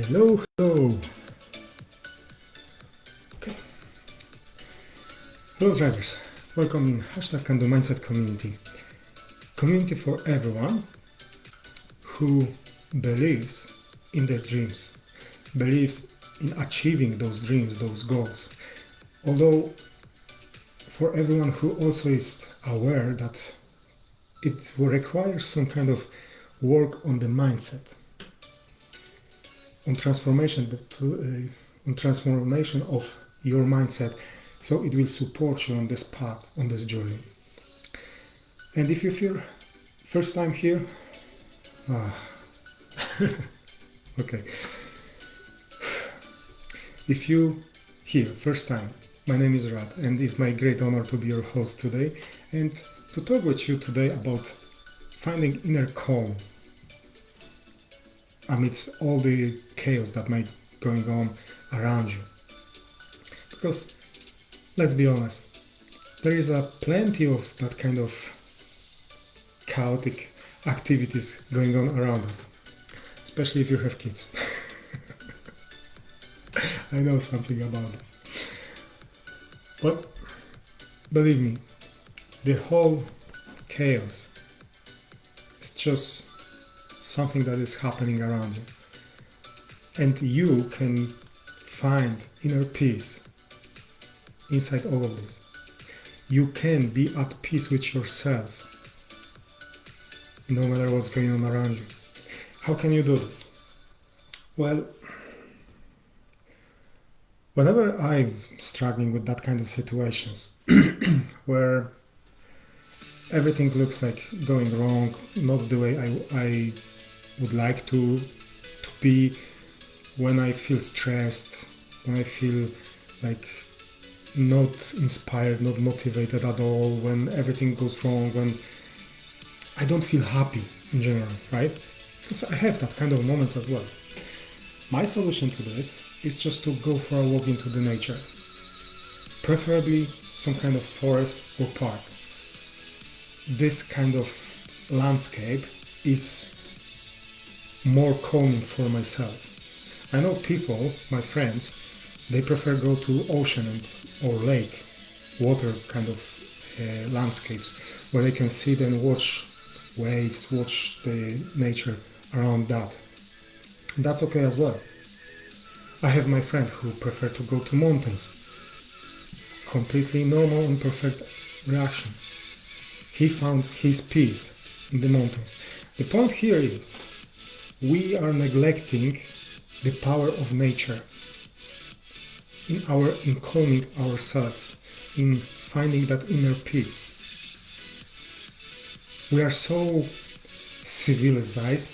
Hello, hello. Okay. Hello drivers. Welcome in #Kindle Mindset community. Community for everyone who believes in their dreams, believes in achieving those dreams, those goals. Although for everyone who also is aware that it will require some kind of work on the mindset, on transformation of your mindset, so it will support you on this path, on this journey. And if you feel first time here, okay. If you here first time, my name is Rad, and it's my great honor to be your host today and to talk with you today about finding inner calm amidst all the chaos that might going on around you. Because let's be honest, there is a plenty of that kind of chaotic activities going on around us, especially if you have kids. I know something about this. But believe me, the whole chaos is just something that is happening around you. And you can find inner peace inside all of this. You can be at peace with yourself no matter what's going on around you. How can you do this? Well, whenever I'm struggling with that kind of situations where everything looks like going wrong, not the way I would like to be, when I feel stressed, when I feel like not inspired, not motivated at all, when everything goes wrong, when I don't feel happy in general, right? Because I have that kind of moments as well. My solution to this is just to go for a walk into the nature, preferably some kind of forest or park. This kind of landscape is more calming for myself. I know people, my friends, they prefer go to ocean or lake, water kind of landscapes, where they can sit and watch waves, watch the nature around that. And that's okay as well. I have my friend who prefer to go to mountains. Completely normal and perfect reaction. He found his peace in the mountains. The point here is we are neglecting the power of nature in calming ourselves, in finding that inner peace. We are so civilized,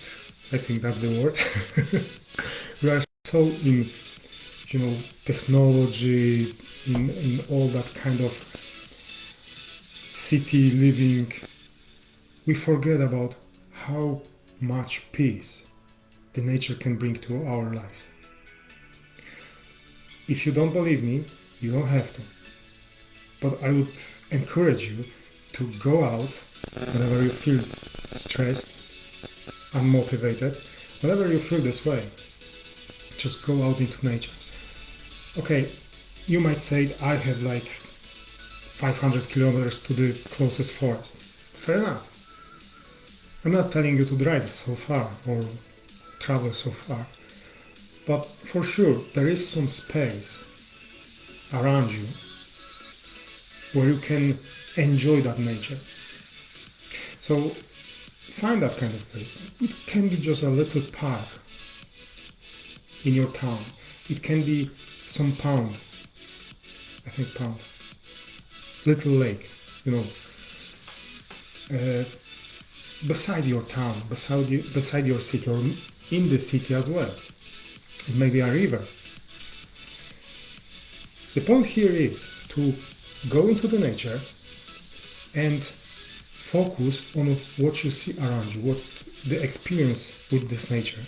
I think that's the word. We are so in, technology, in all that kind of city living. We forget about how much peace the nature can bring to our lives. If you don't believe me, you don't have to. But I would encourage you to go out whenever you feel stressed, unmotivated, whenever you feel this way. Just go out into nature. Okay, you might say I have like 500 kilometers to the closest forest. Fair enough. I'm not telling you to drive so far or travel so far. But for sure, there is some space around you where you can enjoy that nature. So find that kind of place. It can be just a little park in your town. It can be some pond. I think pond. Little lake, beside your town, beside your city, or in the city as well. It may be a river. The point here is to go into the nature and focus on what you see around you, what the experience with this nature.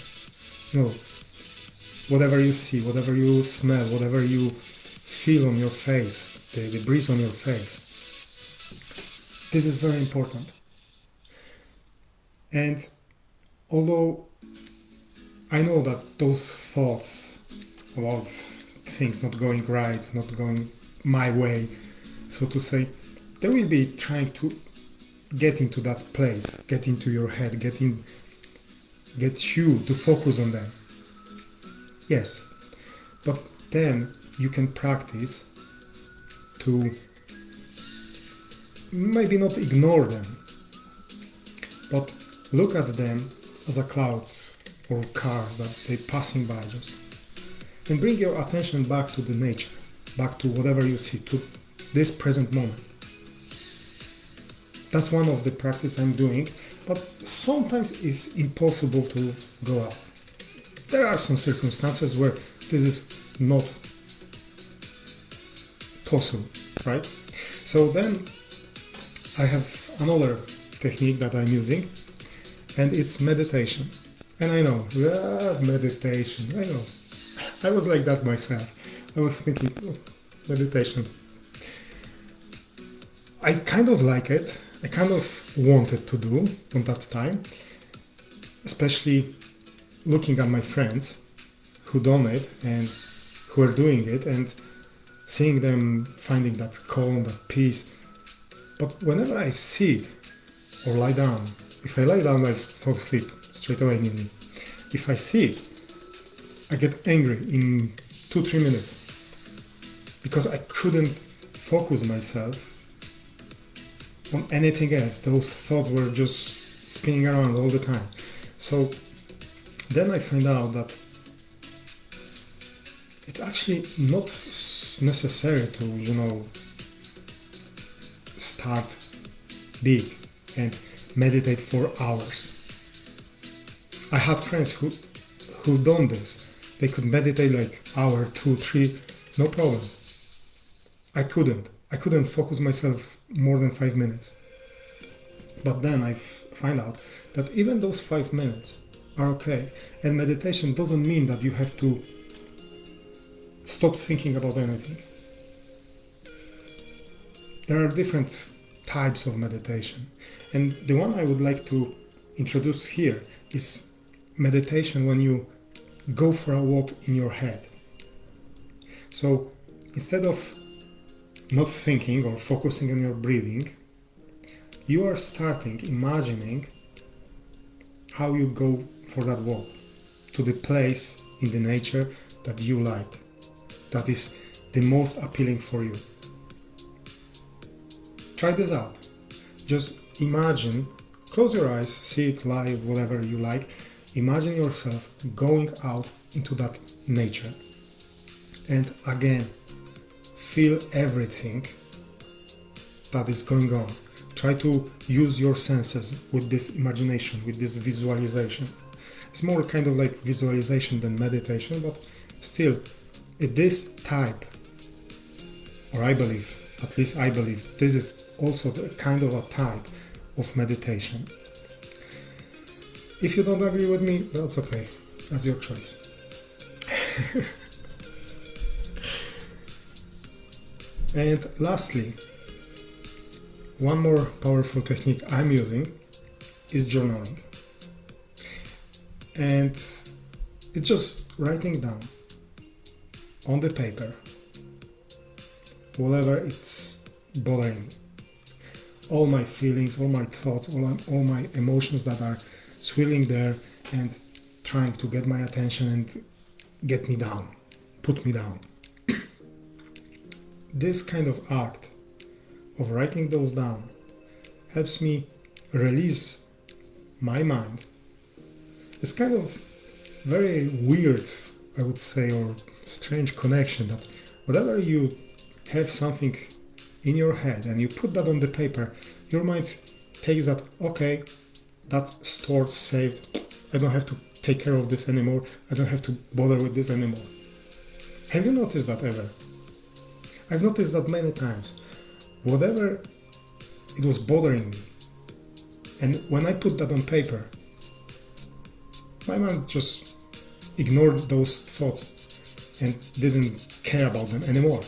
Whatever you see, whatever you smell, whatever you feel on your face, the breeze on your face. This is very important. And although I know that those thoughts about things not going right, not going my way, so to say, they will be trying to get into that place, get into your head, get you to focus on them. Yes, but then you can practice to maybe not ignore them, but look at them as a clouds or cars that they're passing by just. And bring your attention back to the nature, back to whatever you see, to this present moment. That's one of the practice I'm doing, but sometimes it's impossible to go out. There are some circumstances where this is not possible, right? So then I have another technique that I'm using, and it's meditation. And I know, meditation, I know. I was like that myself. I was thinking, oh, meditation. I kind of like it. I kind of wanted to do on that time, especially looking at my friends who done it and who are doing it and seeing them finding that calm, that peace. But whenever I sit or lie down, if I lie down, I fall asleep straight away immediately. If I sit, I get angry in 2-3 minutes because I couldn't focus myself on anything else. Those thoughts were just spinning around all the time. So then I find out that it's actually not necessary to, start big and meditate for hours. I had friends who done this. They could meditate like hour, 2, 3, no problems. I couldn't focus myself more than 5 minutes. But then I find out that even those 5 minutes are okay. And meditation doesn't mean that you have to stop thinking about anything. There are different types of meditation. And the one I would like to introduce here is meditation when you go for a walk in your head. So instead of not thinking or focusing on your breathing, you are starting imagining how you go for that walk to the place in the nature that you like, that is the most appealing for you. Try this out. Just imagine, close your eyes, sit, lie, whatever you like. Imagine yourself going out into that nature. And again, feel everything that is going on. Try to use your senses with this imagination, with this visualization. It's more kind of like visualization than meditation, but still, this type, or I believe, at least I believe, this is also the kind of a type of meditation. If you don't agree with me, that's okay. That's your choice. And lastly, one more powerful technique I'm using is journaling. And it's just writing down on the paper whatever it's bothering me. All my feelings, all my thoughts, all my emotions that are swirling there and trying to get my attention and get me down, put me down. This kind of act of writing those down helps me release my mind. It's kind of very weird, I would say, or strange connection that whatever you have something in your head and you put that on the paper, your mind takes that, okay, that's stored, saved, I don't have to take care of this anymore, I don't have to bother with this anymore. Have you noticed that ever? I've noticed that many times. Whatever it was bothering me, and when I put that on paper, my mind just ignored those thoughts and didn't care about them anymore.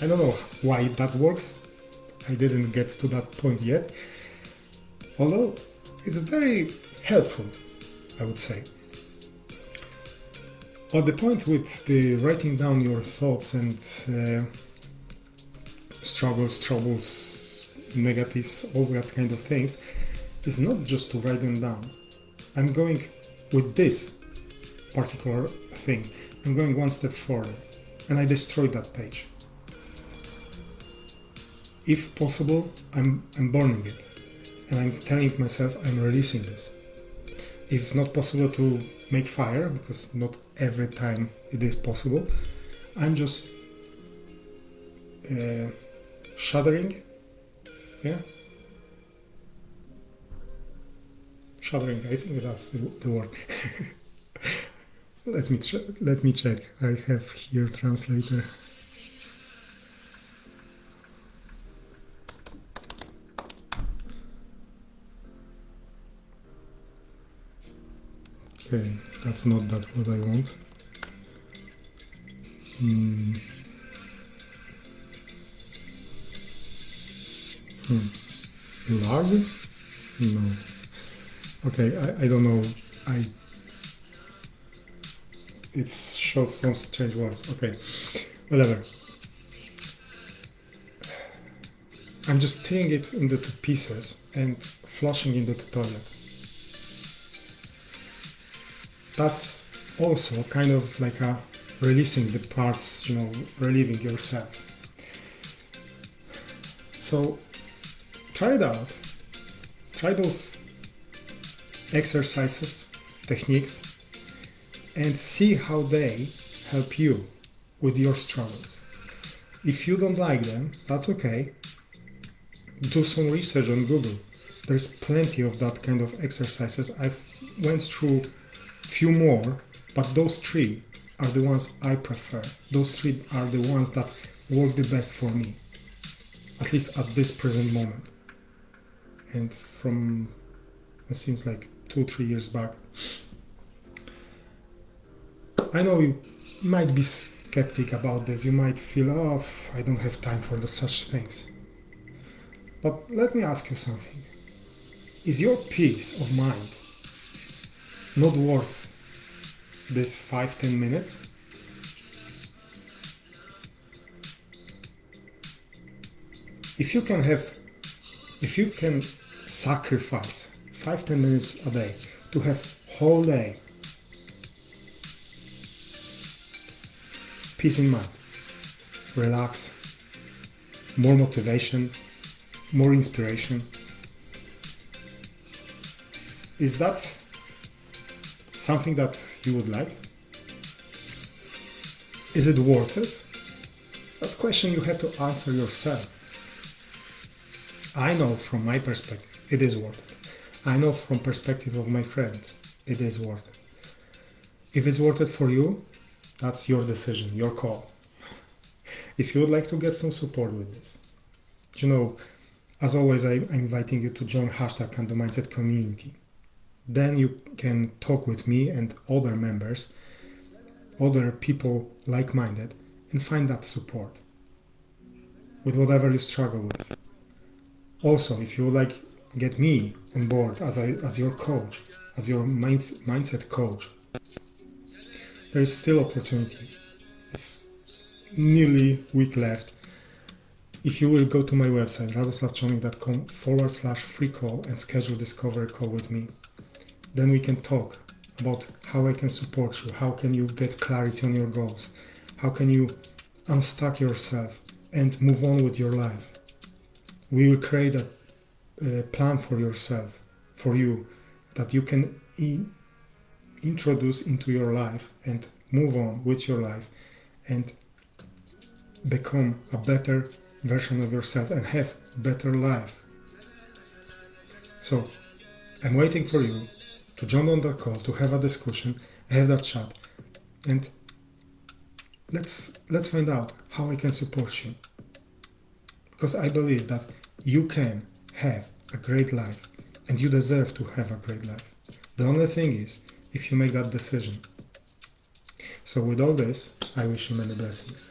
I don't know why that works. I didn't get to that point yet. Although it's very helpful, I would say. But the point with the writing down your thoughts and struggles, troubles, negatives, all that kind of things is not just to write them down. I'm going with this particular thing. I'm going one step further, and I destroyed that page. If possible, I'm burning it, and I'm telling myself I'm releasing this. If not possible to make fire, because not every time it is possible, I'm just shuddering, yeah? Shuddering, I think that's the word. Let me check. I have here translator. Okay, that's not that what I want. Lag? No. Okay, I don't know. It shows some strange words. Okay, whatever. I'm just tearing it into pieces and flushing into the toilet. That's also kind of like a releasing the parts, relieving yourself. So try it out. Try those exercises, techniques, and see how they help you with your struggles. If you don't like them, that's okay. Do some research on Google. There's plenty of that kind of exercises. I've went through few more, but those 3 are the ones I prefer. Those 3 are the ones that work the best for me, at least at this present moment. And from, it seems like 2-3 years back. I know you might be skeptic about this. You might feel, oh, I don't have time for such things. But let me ask you something. Is your peace of mind not worth this 5-10 minutes? If you can sacrifice 5-10 minutes a day to have whole day peace in mind, relax, more motivation, more inspiration, is that something that you would like? Is it worth it? That's a question you have to answer yourself. I know from my perspective, it is worth it. I know from perspective of my friends, it is worth it. If it's worth it for you, that's your decision, your call. If you would like to get some support with this, as always, I'm inviting you to join hashtag and the Mindset community. Then you can talk with me and other members, other people like-minded, and find that support with whatever you struggle with. Also, if you would like get me on board as your coach, as your mindset coach, there is still opportunity. It's nearly a week left. If you will go to my website, radoslavchonik.com/free call and schedule discovery call with me, then we can talk about how I can support you, how can you get clarity on your goals, how can you unstuck yourself and move on with your life. We will create a plan for yourself, for you, that you can introduce into your life and move on with your life and become a better version of yourself and have better life. So I'm waiting for you to join on that call, to have a discussion, have that chat, and let's find out how I can support you. Because I believe that you can have a great life and you deserve to have a great life. The only thing is if you make that decision. So with all this, I wish you many blessings.